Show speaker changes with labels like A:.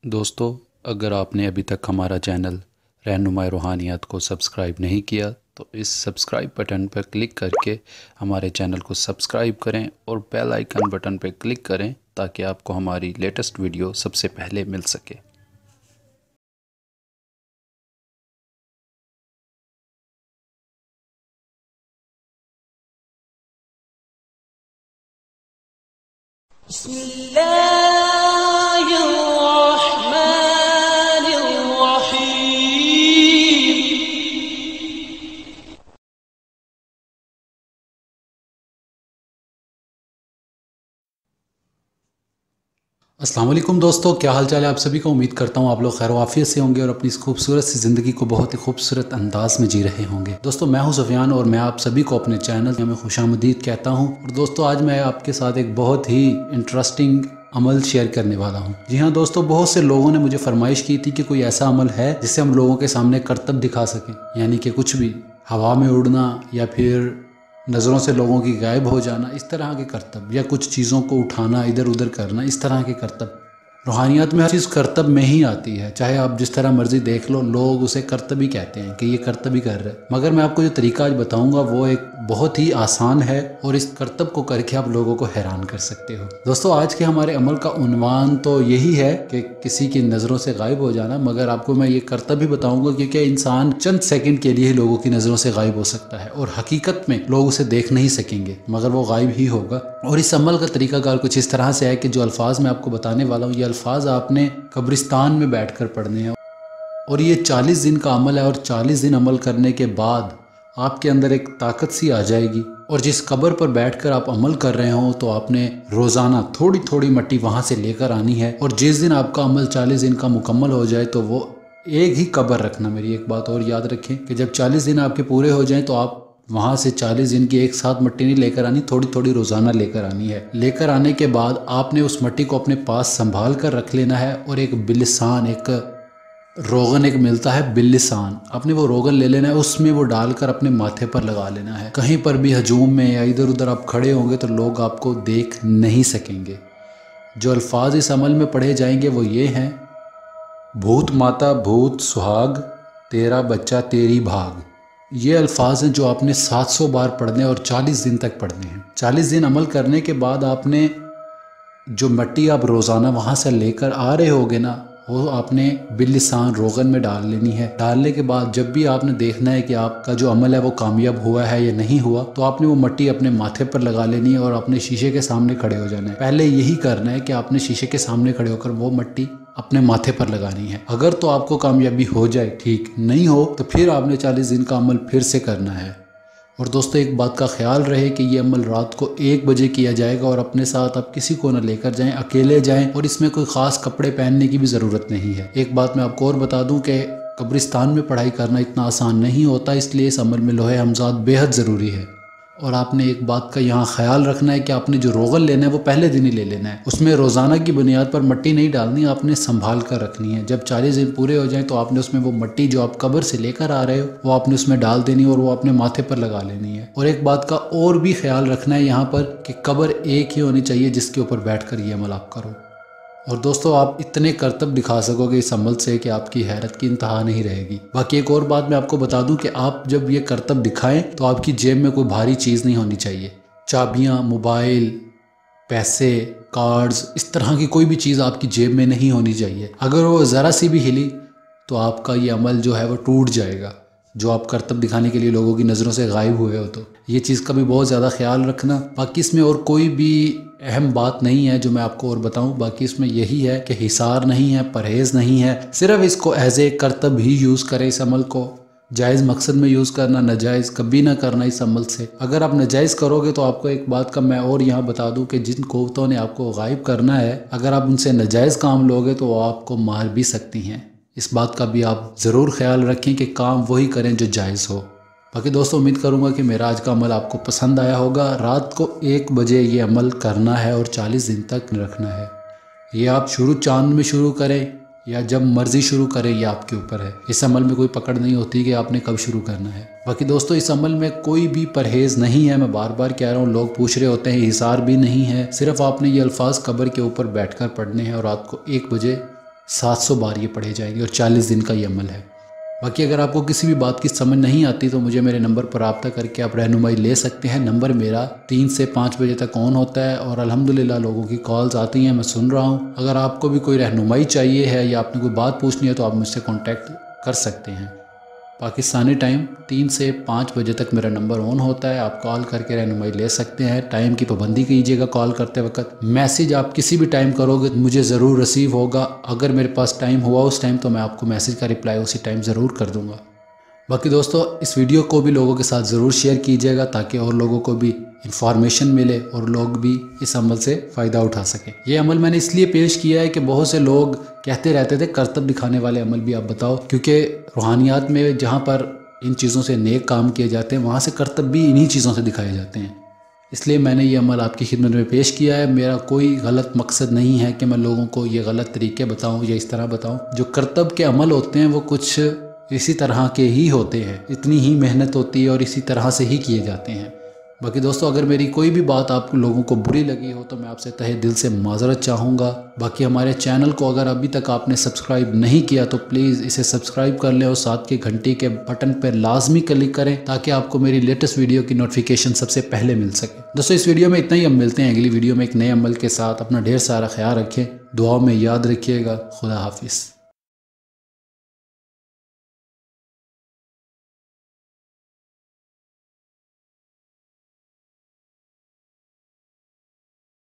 A: दोस्तों, अगर आपने अभी तक हमारा चैनल रहनुमाई रूहानियत को सब्सक्राइब नहीं किया तो इस सब्सक्राइब बटन पर क्लिक करके हमारे चैनल को सब्सक्राइब करें और बेल आइकन बटन पर क्लिक करें ताकि आपको हमारी लेटेस्ट वीडियो सबसे पहले मिल सके। अस्सलाम वालेकुम दोस्तों, क्या हाल चाल है आप सभी को। उम्मीद करता हूँ आप लोग खैर वाफियत से होंगे और अपनी इस खूबसूरत सी ज़िंदगी को बहुत ही खूबसूरत अंदाज में जी रहे होंगे। दोस्तों, मैं हूँ सुफियान और मैं आप सभी को अपने चैनल में खुशामदीद कहता हूँ। और दोस्तों, आज मैं आपके साथ एक बहुत ही इंटरेस्टिंग अमल शेयर करने वाला हूँ। जी हाँ दोस्तों, बहुत से लोगों ने मुझे फरमाइश की थी कि कोई ऐसा अमल है जिससे हम लोगों के सामने करतब दिखा सकें, यानी कि कुछ भी हवा में उड़ना या फिर नज़रों से लोगों की गायब हो जाना, इस तरह के करतब, या कुछ चीज़ों को उठाना इधर उधर करना, इस तरह के करतब। रूहानियत में हर चीज़ करतब में ही आती है, चाहे आप जिस तरह मर्जी देख लो, लोग उसे करतब ही कहते हैं कि ये करतब ही कर रहे हैं। मगर मैं आपको जो तरीका आज बताऊंगा वो एक बहुत ही आसान है और इस करतब को करके आप लोगों को हैरान कर सकते हो। दोस्तों, आज के हमारे अमल का उन्वान तो यही है कि किसी की नज़रों से गायब हो जाना, मगर आपको मैं ये करतब ही बताऊंगा क्योंकि इंसान चंद सेकंड के लिए लोगों की नज़रों से गायब हो सकता है और हकीकत में लोग उसे देख नहीं सकेंगे मगर वो गायब ही होगा। और इस अमल का तरीकाकार कुछ इस तरह से है कि जो अल्फाज मैं आपको बताने वाला हूँ, ये अल्फाज आपने कब्रिस्तान में बैठकर पढ़ने हैं और ये 40 दिन का अमल है। और 40 दिन अमल करने के बाद आपके अंदर एक ताकत सी आ जाएगी और जिस कब्र पर बैठकर आप अमल कर रहे हो तो आपने रोज़ाना थोड़ी थोड़ी मिट्टी वहाँ से लेकर आनी है। और जिस दिन आपका अमल 40 दिन का मुकम्मल हो जाए तो वो एक ही कब्र रखना। मेरी एक बात और याद रखें कि जब 40 दिन आपके पूरे हो जाएं तो आप वहाँ से 40 दिन की एक साथ मिट्टी नहीं लेकर आनी, थोड़ी थोड़ी रोज़ाना लेकर आनी है। लेकर आने के बाद आपने उस मिट्टी को अपने पास संभाल कर रख लेना है और एक बिलिसान, एक रोगन एक मिलता है बिलिसान, आपने वो रोगन ले लेना है, उसमें वो डालकर अपने माथे पर लगा लेना है। कहीं पर भी हजूम में या इधर उधर आप खड़े होंगे तो लोग आपको देख नहीं सकेंगे। जो अल्फाज इस अमल में पढ़े जाएंगे वो ये हैं: भूत माता भूत सुहाग, तेरा बच्चा तेरी भाग। ये अल्फाज हैं जो आपने 700 बार पढ़ने और 40 दिन तक पढ़ने हैं। 40 दिन अमल करने के बाद आपने जो मिट्टी आप रोज़ाना वहाँ से लेकर आ रहे होगे ना, वो आपने बिलिसान रोगन में डाल लेनी है। डालने के बाद जब भी आपने देखना है कि आपका जो अमल है वो कामयाब हुआ है या नहीं हुआ, तो आपने वो मिट्टी अपने माथे पर लगा लेनी है और अपने शीशे के सामने खड़े हो जाना है। पहले यही करना है कि आपने शीशे के सामने खड़े होकर वो मिट्टी अपने माथे पर लगानी है। अगर तो आपको कामयाबी हो जाए ठीक, नहीं हो तो फिर आपने 40 दिन का अमल फिर से करना है। और दोस्तों, एक बात का ख्याल रहे कि ये अमल रात को 1 बजे किया जाएगा और अपने साथ आप किसी को ना लेकर जाएं, अकेले जाएं और इसमें कोई ख़ास कपड़े पहनने की भी ज़रूरत नहीं है। एक बात मैं आपको और बता दूं कि कब्रिस्तान में पढ़ाई करना इतना आसान नहीं होता, इसलिए इस अमल में लोहे हमजाद बेहद ज़रूरी है। और आपने एक बात का यहाँ ख्याल रखना है कि आपने जो रोगन लेना है वो पहले दिन ही ले लेना है। उसमें रोज़ाना की बुनियाद पर मिट्टी नहीं डालनी, आपने संभाल कर रखनी है। जब 40 दिन पूरे हो जाएं तो आपने उसमें वो मिट्टी जो आप कब्र से लेकर आ रहे हो वो आपने उसमें डाल देनी और वो अपने माथे पर लगा लेनी है। और एक बात का और भी ख्याल रखना है यहाँ पर कि कब्र एक ही होनी चाहिए जिसके ऊपर बैठ कर ये अमल आप करो। और दोस्तों, आप इतने करतब दिखा सकोगे इस अमल से कि आपकी हैरत की इंतहा नहीं रहेगी। बाकी एक और बात मैं आपको बता दूं कि आप जब ये करतब दिखाएं तो आपकी जेब में कोई भारी चीज़ नहीं होनी चाहिए। चाबियां, मोबाइल, पैसे, कार्ड्स, इस तरह की कोई भी चीज़ आपकी जेब में नहीं होनी चाहिए। अगर वो ज़रा सी भी हिली तो आपका ये अमल जो है वो टूट जाएगा, जो आप करतब दिखाने के लिए लोगों की नज़रों से गायब हुए हो। तो ये चीज़ का भी बहुत ज़्यादा ख्याल रखना। बाकी इसमें और कोई भी अहम बात नहीं है जो मैं आपको और बताऊं। बाकी इसमें यही है कि हिसार नहीं है, परहेज़ नहीं है, सिर्फ इसको एज ए करतब ही यूज़ करें। इस अमल को जायज़ मकसद में यूज़ करना, नाजायज़ कभी ना करना इस अमल से। अगर आप नाजायज़ करोगे तो आपको एक बात का मैं और यहाँ बता दूं कि जिन कुव्वतों ने आपको गायब करना है, अगर आप उनसे नाजायज़ काम लोगे तो वो आपको मार भी सकती हैं। इस बात का भी आप ज़रूर ख्याल रखें कि काम वही करें जो जायज़ हो। बाकी दोस्तों, उम्मीद करूंगा कि मेरा आज का अमल आपको पसंद आया होगा। रात को 1 बजे ये अमल करना है और 40 दिन तक रखना है। ये आप शुरू चांद में शुरू करें या जब मर्ज़ी शुरू करें, ये आपके ऊपर है। इस अमल में कोई पकड़ नहीं होती कि आपने कब शुरू करना है। बाकी दोस्तों, इस अमल में कोई भी परहेज़ नहीं है। मैं बार बार कह रहा हूँ, लोग पूछ रहे होते हैं, हिसार भी नहीं है। सिर्फ आपने ये अल्फाज कब्र के ऊपर बैठ कर पढ़ने हैं और रात को 1 बजे 700 बार ये पढ़े जाएंगे और 40 दिन का ये अमल है। बाकी अगर आपको किसी भी बात की समझ नहीं आती तो मुझे मेरे नंबर पर रब्ता करके आप रहनुमाई ले सकते हैं। नंबर मेरा 3 से 5 बजे तक ऑन होता है और अल्हम्दुलिल्लाह लोगों की कॉल्स आती हैं, मैं सुन रहा हूँ। अगर आपको भी कोई रहनुमाई चाहिए है या आपने कोई बात पूछनी है तो आप मुझसे कॉन्टैक्ट कर सकते हैं। पाकिस्तानी टाइम 3 से 5 बजे तक मेरा नंबर ऑन होता है, आप कॉल करके रहनुमाई ले सकते हैं। टाइम की पाबंदी कीजिएगा कॉल करते वक्त। मैसेज आप किसी भी टाइम करोगे मुझे ज़रूर रिसीव होगा। अगर मेरे पास टाइम हुआ उस टाइम तो मैं आपको मैसेज का रिप्लाई उसी टाइम ज़रूर कर दूँगा। बाकी दोस्तों इस वीडियो को भी लोगों के साथ ज़रूर शेयर कीजिएगा ताकि और लोगों को भी इंफॉर्मेशन मिले और लोग भी इस अमल से फ़ायदा उठा सकें। ये अमल मैंने इसलिए पेश किया है कि बहुत से लोग कहते रहते थे करतब दिखाने वाले अमल भी आप बताओ, क्योंकि रूहानियात में जहाँ पर इन चीज़ों से नेक काम किए जाते हैं वहाँ से करतब भी इन्हीं चीज़ों से दिखाए जाते हैं। इसलिए मैंने ये अमल आपकी खिदमत में पेश किया है। मेरा कोई गलत मकसद नहीं है कि मैं लोगों को ये गलत तरीके बताऊँ या इस तरह बताऊँ। जो करतब के अमल होते हैं वो कुछ इसी तरह के ही होते हैं, इतनी ही मेहनत होती है और इसी तरह से ही किए जाते हैं। बाकी दोस्तों अगर मेरी कोई भी बात आप लोगों को बुरी लगी हो तो मैं आपसे तहे दिल से माजरत चाहूँगा। बाकी हमारे चैनल को अगर अभी तक आपने सब्सक्राइब नहीं किया तो प्लीज़ इसे सब्सक्राइब कर लें और साथ के घंटी के बटन पर लाजमी क्लिक करें ताकि आपको मेरी लेटेस्ट वीडियो की नोटिफिकेशन सबसे पहले मिल सके। दोस्तों इस वीडियो में इतना ही, हम मिलते हैं अगली वीडियो में एक नए अमल के साथ। अपना ढेर सारा ख्याल रखें, दुआओं में याद रखिएगा। खुदा हाफिज़।